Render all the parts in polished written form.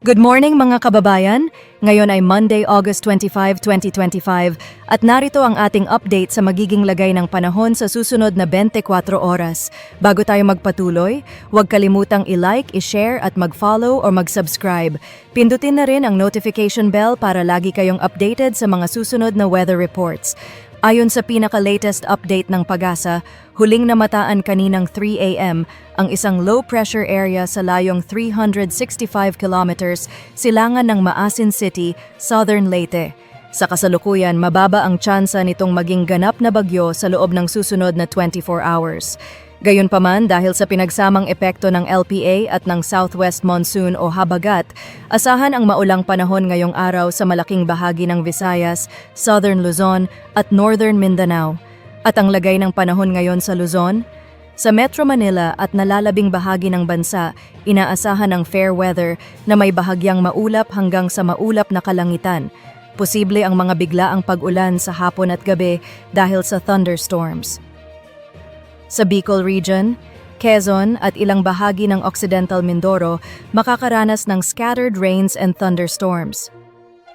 Good morning mga kababayan! Ngayon ay Monday, August 25, 2025 at narito ang ating update sa magiging lagay ng panahon sa susunod na 24 oras. Bago tayo magpatuloy, huwag kalimutang i-like, i-share at mag-follow or mag-subscribe. Pindutin na rin ang notification bell para lagi kayong updated sa mga susunod na weather reports. Ayon sa pinaka-latest update ng PAGASA, huling namataan kaninang 3 a.m. ang isang low-pressure area sa layong 365 kilometers silangan ng Maasin City, Southern Leyte. Sa kasalukuyan, mababa ang tsansa nitong maging ganap na bagyo sa loob ng susunod na 24 hours. Gayunpaman, dahil sa pinagsamang epekto ng LPA at ng Southwest Monsoon o Habagat, asahan ang maulang panahon ngayong araw sa malaking bahagi ng Visayas, Southern Luzon at Northern Mindanao. At ang lagay ng panahon ngayon sa Luzon? Sa Metro Manila at nalalabing bahagi ng bansa, inaasahan ang fair weather na may bahagyang maulap hanggang sa maulap na kalangitan. Posible ang mga biglaang pag-ulan sa hapon at gabi dahil sa thunderstorms. Sa Bicol Region, Quezon at ilang bahagi ng Occidental Mindoro makakaranas ng scattered rains and thunderstorms.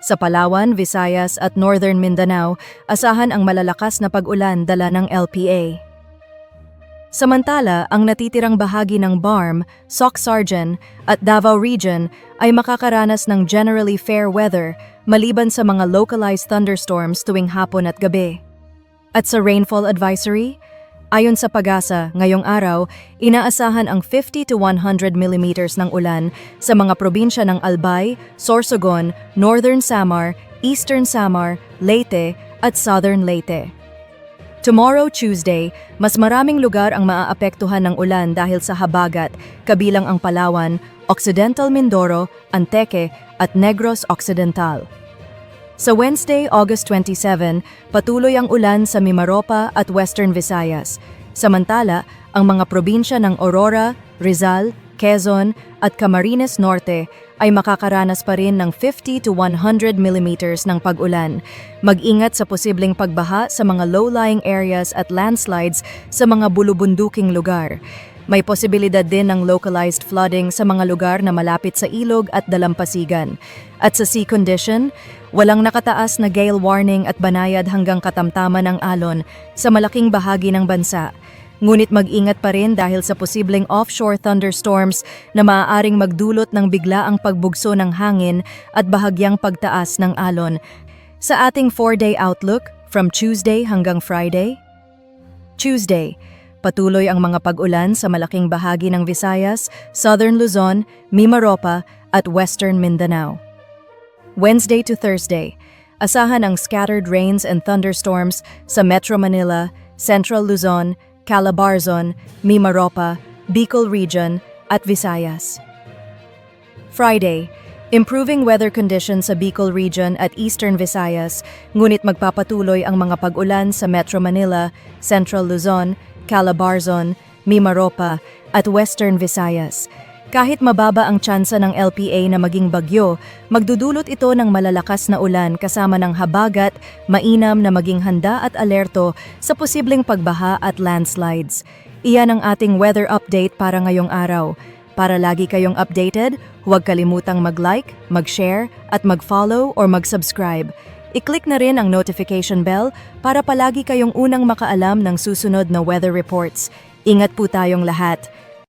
Sa Palawan, Visayas at Northern Mindanao, asahan ang malalakas na pag-ulan dala ng LPA. Samantala, ang natitirang bahagi ng BARM, Soc-Sargen at Davao Region ay makakaranas ng generally fair weather maliban sa mga localized thunderstorms tuwing hapon at gabi. At sa rainfall advisory, ayon sa PAGASA, ngayong araw, inaasahan ang 50 to 100 millimeters ng ulan sa mga probinsya ng Albay, Sorsogon, Northern Samar, Eastern Samar, Leyte at Southern Leyte. Tomorrow, Tuesday, mas maraming lugar ang maaapektuhan ng ulan dahil sa habagat, kabilang ang Palawan, Occidental Mindoro, Antique at Negros Occidental. Sa Wednesday, August 27, patuloy ang ulan sa Mimaropa at Western Visayas. Samantala, ang mga probinsya ng Aurora, Rizal, Quezon at Camarines Norte ay makakaranas pa rin ng 50 to 100 millimeters ng pag-ulan. Mag-ingat sa posibleng pagbaha sa mga low-lying areas at landslides sa mga bulubunduking lugar. May posibilidad din ng localized flooding sa mga lugar na malapit sa ilog at dalampasigan. At sa sea condition, walang nakataas na gale warning at banayad hanggang katamtaman ng alon sa malaking bahagi ng bansa. Ngunit mag-ingat pa rin dahil sa posibleng offshore thunderstorms na maaaring magdulot ng biglaang pagbugso ng hangin at bahagyang pagtaas ng alon. Sa ating 4-day outlook, from Tuesday hanggang Friday? Tuesday, patuloy ang mga pag-ulan sa malaking bahagi ng Visayas, Southern Luzon, Mimaropa at Western Mindanao. Wednesday to Thursday, asahan ang scattered rains and thunderstorms sa Metro Manila, Central Luzon, Calabarzon, Mimaropa, Bicol Region at Visayas. Friday, improving weather conditions sa Bicol Region at Eastern Visayas, ngunit magpapatuloy ang mga pag-ulan sa Metro Manila, Central Luzon, Calabarzon, Mimaropa at Western Visayas. Kahit mababa ang tsansa ng LPA na maging bagyo, magdudulot ito ng malalakas na ulan kasama ng habagat, mainam na maging handa at alerto sa posibleng pagbaha at landslides. Iyan ang ating weather update para ngayong araw. Para lagi kayong updated, huwag kalimutang mag-like, mag-share at mag-follow or mag-subscribe. I-click na rin ang notification bell para palagi kayong unang makaalam ng susunod na weather reports. Ingat po tayong lahat.